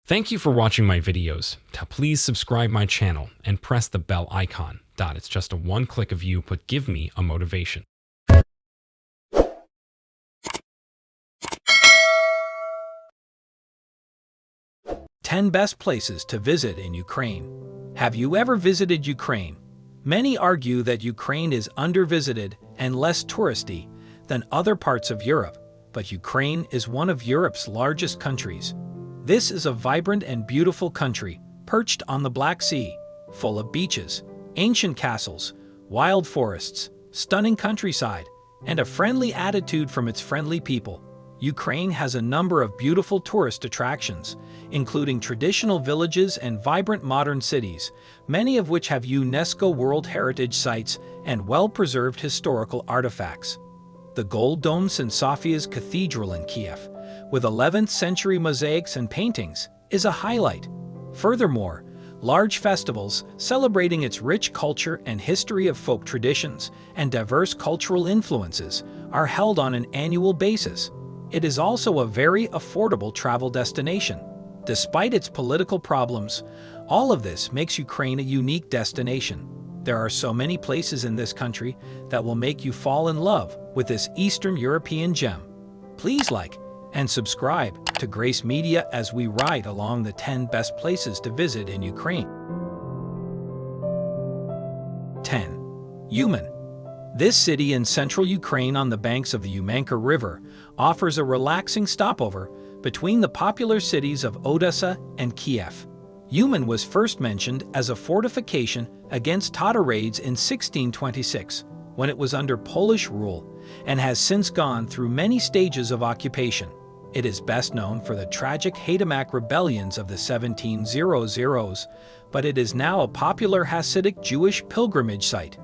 Thank you for watching my videos. Please subscribe my channel and press the bell icon. It's just a one click of you, but give me a motivation. Ten best places to visit in Ukraine. Have you ever visited Ukraine? Many argue that Ukraine is undervisited and less touristy than other parts of Europe, but Ukraine is one of Europe's largest countries. This is a vibrant and beautiful country, perched on the Black Sea, full of beaches, ancient castles, wild forests, stunning countryside, and a friendly attitude from its friendly people. Ukraine has a number of beautiful tourist attractions, including traditional villages and vibrant modern cities, many of which have UNESCO World Heritage Sites and well-preserved historical artifacts. The Gold Dome St. Sophia's Cathedral in Kiev, with 11th century mosaics and paintings, is a highlight. Furthermore, large festivals celebrating its rich culture and history of folk traditions and diverse cultural influences are held on an annual basis. It is also a very affordable travel destination. Despite its political problems, all of this makes Ukraine a unique destination. There are so many places in this country that will make you fall in love with this Eastern European gem. Please like and subscribe to Grace Media as we ride along the 10 best places to visit in Ukraine. 10. Uman. This city in central Ukraine on the banks of the Umanka River offers a relaxing stopover between the popular cities of Odessa and Kiev. Uman was first mentioned as a fortification against Tatar raids in 1626, when it was under Polish rule, and has since gone through many stages of occupation. It is best known for the tragic Haydamak rebellions of the 1700s, but it is now a popular Hasidic Jewish pilgrimage site.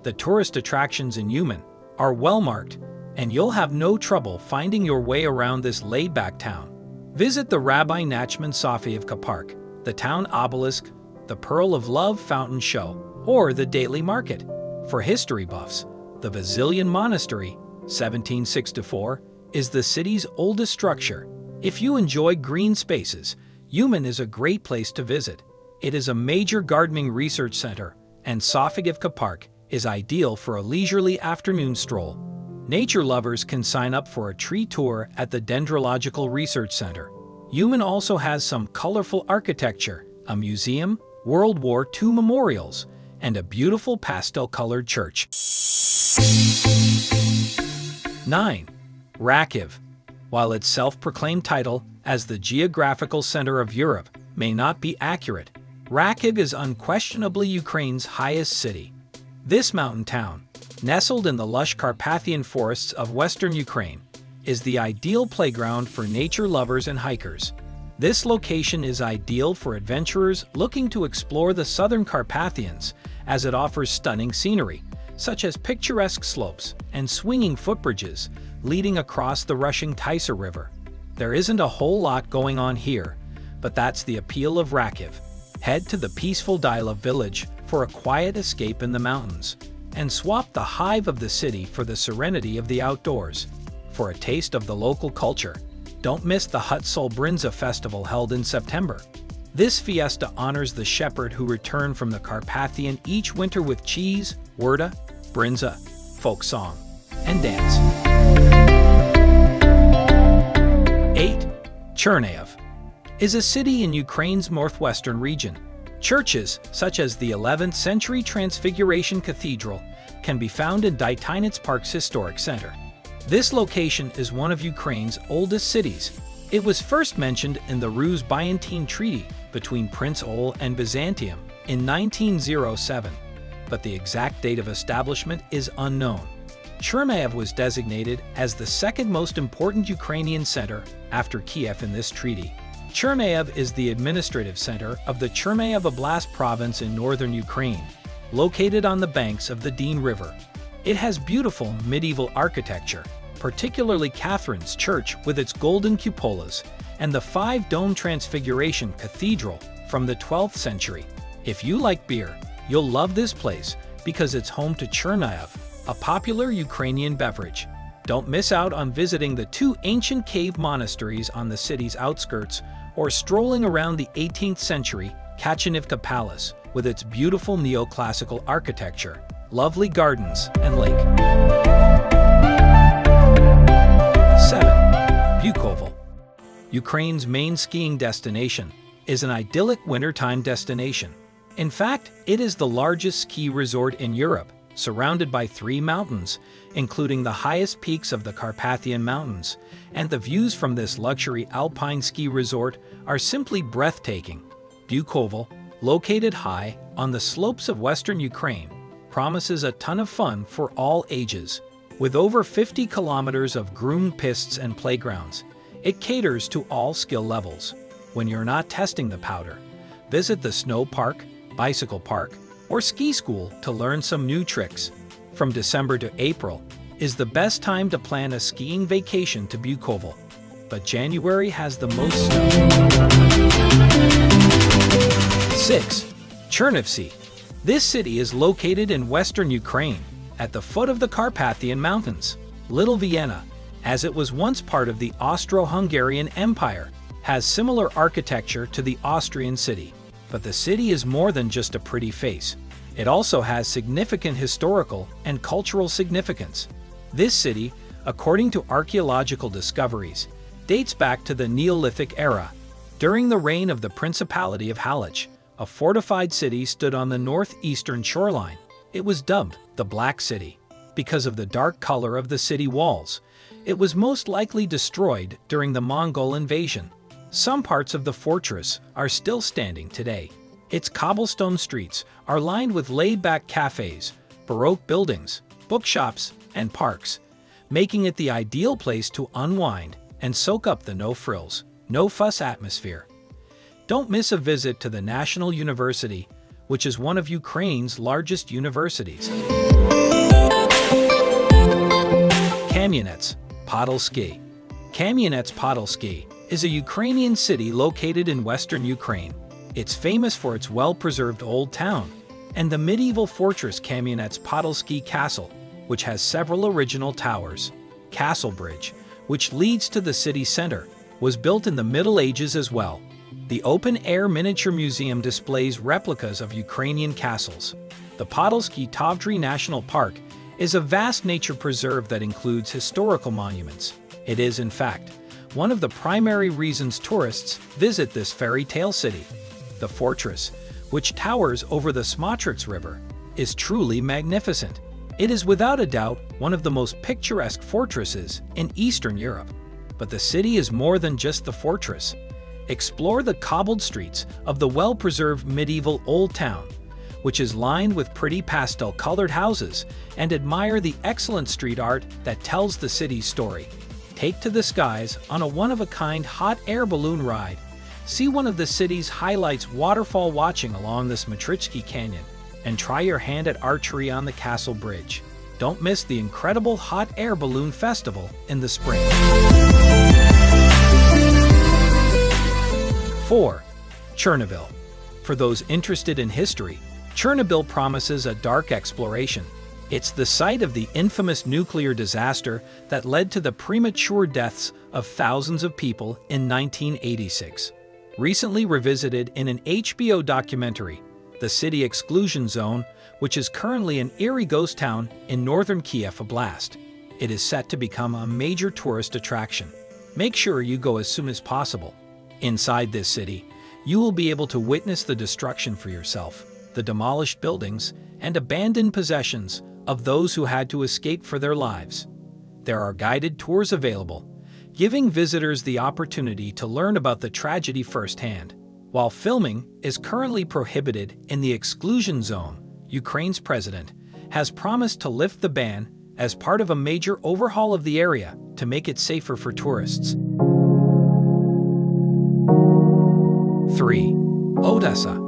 The tourist attractions in Uman are well marked, and you'll have no trouble finding your way around this laid-back town. Visit the Rabbi Nachman Sofievka Park, the town obelisk, the Pearl of Love fountain show, or the daily market. For history buffs, the Vasilian Monastery, 1764, is the city's oldest structure. If you enjoy green spaces, Uman is a great place to visit. It is a major gardening research center, and Sofievka Park is ideal for a leisurely afternoon stroll. Nature lovers can sign up for a tree tour at the Dendrological Research Center. Uman also has some colorful architecture, a museum, World War II memorials, and a beautiful pastel-colored church. 9. Rakiv. While its self-proclaimed title as the geographical center of Europe may not be accurate, Rakiv is unquestionably Ukraine's highest city. This mountain town, nestled in the lush Carpathian forests of western Ukraine, is the ideal playground for nature lovers and hikers. This location is ideal for adventurers looking to explore the southern Carpathians, as it offers stunning scenery, such as picturesque slopes and swinging footbridges leading across the rushing Tisa River. There isn't a whole lot going on here, but that's the appeal of Rakiv. Head to the peaceful Dila village for a quiet escape in the mountains, and swap the hive of the city for the serenity of the outdoors. For a taste of the local culture, don't miss the Hutsol Brinza festival held in September. This fiesta honors the shepherd who returned from the Carpathian each winter with cheese, werda, brinza, folk song, and dance. 8. Chernihiv is a city in Ukraine's northwestern region. Churches, such as the 11th century Transfiguration Cathedral, can be found in Dytinets Park's historic center. This location is one of Ukraine's oldest cities. It was first mentioned in the Ruse-Byzantine Treaty between Prince Ogle and Byzantium in 1907, but the exact date of establishment is unknown. Chernihiv was designated as the second most important Ukrainian center after Kiev in this treaty. Chernihiv is the administrative center of the Chernihiv Oblast province in northern Ukraine, located on the banks of the Dyn River. It has beautiful medieval architecture, particularly Catherine's Church with its golden cupolas, and the five-dome Transfiguration Cathedral from the 12th century. If you like beer, you'll love this place because it's home to Chernihiv, a popular Ukrainian beverage. Don't miss out on visiting the two ancient cave monasteries on the city's outskirts, or strolling around the 18th century Kachanivka Palace with its beautiful neoclassical architecture, lovely gardens, and lake. 7. Bukovel. Ukraine's main skiing destination is an idyllic wintertime destination. In fact, it is the largest ski resort in Europe, surrounded by 3 mountains, including the highest peaks of the Carpathian Mountains, and the views from this luxury alpine ski resort are simply breathtaking. Bukovel, located high on the slopes of western Ukraine, promises a ton of fun for all ages. With over 50 kilometers of groomed pistes and playgrounds, it caters to all skill levels. When you're not testing the powder, visit the snow park, bicycle park, or ski school to learn some new tricks. From December to April is the best time to plan a skiing vacation to Bukovel, but January has the most snow. 6. Chernivtsi. This city is located in western Ukraine, at the foot of the Carpathian Mountains. Little Vienna, as it was once part of the Austro-Hungarian Empire, has similar architecture to the Austrian city. But the city is more than just a pretty face. It also has significant historical and cultural significance. This city, according to archaeological discoveries, dates back to the Neolithic era. During the reign of the Principality of Halych, a fortified city stood on the northeastern shoreline. It was dubbed the Black City because of the dark color of the city walls. It was most likely destroyed during the Mongol invasion. Some parts of the fortress are still standing today. Its cobblestone streets are lined with laid-back cafes, Baroque buildings, bookshops, and parks, making it the ideal place to unwind and soak up the no-frills, no-fuss atmosphere. Don't miss a visit to the National University, which is one of Ukraine's largest universities. Kamyanets-Podilsky. Kamyanets-Podilsky is a Ukrainian city located in western Ukraine. It's famous for its well-preserved old town and the medieval fortress Kamyanets-Podilsky Castle, which has several original towers. Castle Bridge, which leads to the city center, was built in the Middle Ages as well. The open-air miniature museum displays replicas of Ukrainian castles. The Podilsky Tavdry National Park is a vast nature preserve that includes historical monuments. It is, in fact, one of the primary reasons tourists visit this fairy tale city. The fortress, which towers over the Smotrix River, is truly magnificent. It is without a doubt one of the most picturesque fortresses in Eastern Europe. But the city is more than just the fortress. Explore the cobbled streets of the well-preserved medieval Old Town, which is lined with pretty pastel-colored houses, and admire the excellent street art that tells the city's story. Take to the skies on a one-of-a-kind hot air balloon ride. See one of the city's highlights waterfall watching along the Smotritsky Canyon, and try your hand at archery on the Castle Bridge. Don't miss the incredible hot air balloon festival in the spring. 4. Chernobyl. For those interested in history, Chernobyl promises a dark exploration. It's the site of the infamous nuclear disaster that led to the premature deaths of thousands of people in 1986. Recently revisited in an HBO documentary, the city exclusion zone, which is currently an eerie ghost town in northern Kiev Oblast. It is set to become a major tourist attraction. Make sure you go as soon as possible. Inside this city, you will be able to witness the destruction for yourself, the demolished buildings, and abandoned possessions of those who had to escape for their lives. There are guided tours available, giving visitors the opportunity to learn about the tragedy firsthand. While filming is currently prohibited in the exclusion zone, Ukraine's president has promised to lift the ban as part of a major overhaul of the area to make it safer for tourists. 3. Odessa.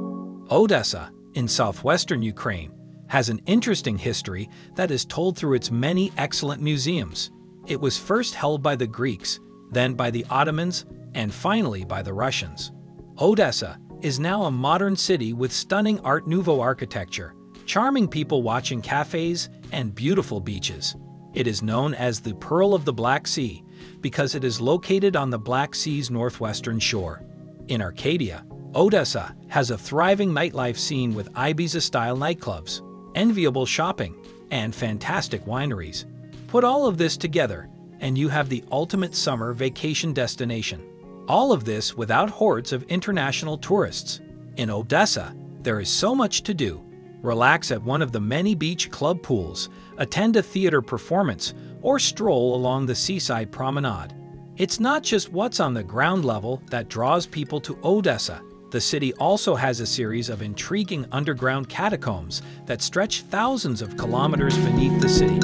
Odessa, in southwestern Ukraine, has an interesting history that is told through its many excellent museums. It was first held by the Greeks, then by the Ottomans, and finally by the Russians. Odessa is now a modern city with stunning Art Nouveau architecture, charming people watching cafes, and beautiful beaches. It is known as the Pearl of the Black Sea because it is located on the Black Sea's northwestern shore. In Arcadia, Odessa has a thriving nightlife scene with Ibiza-style nightclubs, enviable shopping, and fantastic wineries. Put all of this together, and you have the ultimate summer vacation destination. All of this without hordes of international tourists. In Odessa, there is so much to do. Relax at one of the many beach club pools, attend a theater performance, or stroll along the seaside promenade. It's not just what's on the ground level that draws people to Odessa. The city also has a series of intriguing underground catacombs that stretch thousands of kilometers beneath the city.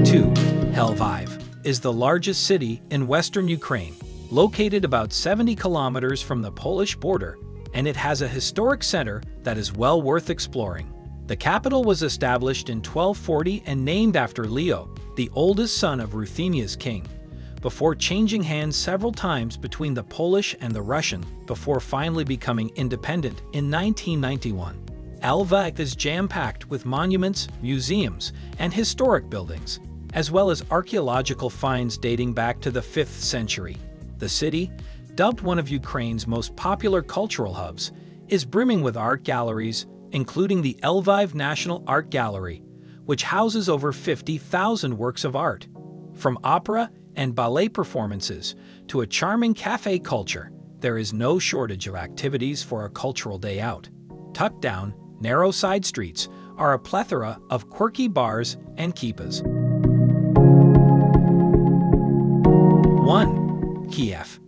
2. Lviv is the largest city in western Ukraine, located about 70 kilometers from the Polish border, and it has a historic center that is well worth exploring. The capital was established in 1240 and named after Leo, the oldest son of Ruthenia's king, before changing hands several times between the Polish and the Russian before finally becoming independent in 1991. Lviv is jam-packed with monuments, museums, and historic buildings, as well as archaeological finds dating back to the 5th century. The city, dubbed one of Ukraine's most popular cultural hubs, is brimming with art galleries, including the Lviv National Art Gallery, which houses over 50,000 works of art. From opera and ballet performances to a charming cafe culture, there is no shortage of activities for a cultural day out. Tucked down, narrow side streets are a plethora of quirky bars and kipas. 1. Kiev.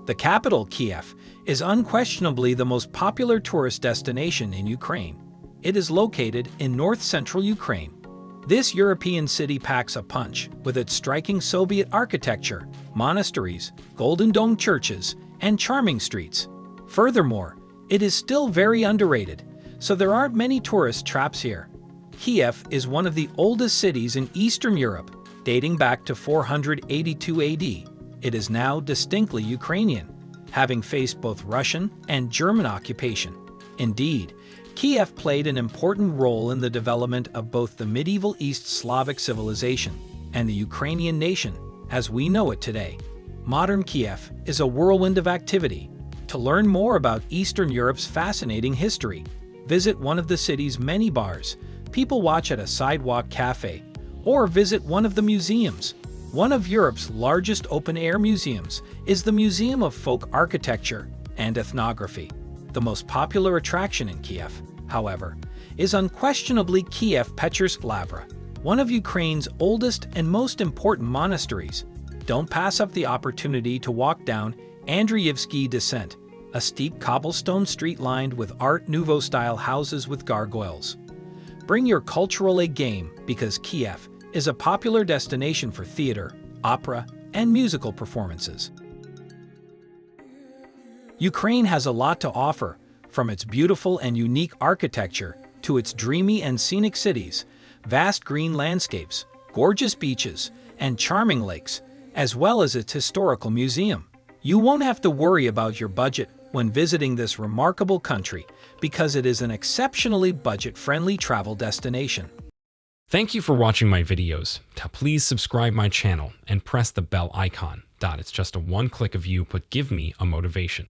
The capital, Kiev, is unquestionably the most popular tourist destination in Ukraine. It is located in north-central Ukraine. This European city packs a punch with its striking Soviet architecture, monasteries, golden dome churches, and charming streets. Furthermore, it is still very underrated, so there aren't many tourist traps here. Kiev is one of the oldest cities in Eastern Europe, dating back to 482 AD. It is now distinctly Ukrainian, having faced both Russian and German occupation. Indeed, Kiev played an important role in the development of both the medieval East Slavic civilization and the Ukrainian nation as we know it today. Modern Kiev is a whirlwind of activity. To learn more about Eastern Europe's fascinating history, visit one of the city's many bars, people watch at a sidewalk cafe, or visit one of the museums. One of Europe's largest open-air museums is the Museum of Folk Architecture and Ethnography. The most popular attraction in Kiev, however, is unquestionably Kiev Pechersk Lavra, one of Ukraine's oldest and most important monasteries. Don't pass up the opportunity to walk down Andreyevsky Descent, a steep cobblestone street lined with Art Nouveau-style houses with gargoyles. Bring your cultural A game because Kiev is a popular destination for theater, opera, and musical performances. Ukraine has a lot to offer, from its beautiful and unique architecture to its dreamy and scenic cities, vast green landscapes, gorgeous beaches, and charming lakes, as well as its historical museum. You won't have to worry about your budget when visiting this remarkable country because it is an exceptionally budget-friendly travel destination. Thank you for watching my videos. Please subscribe my channel and press the bell icon. It's just a one click of you, but give me a motivation.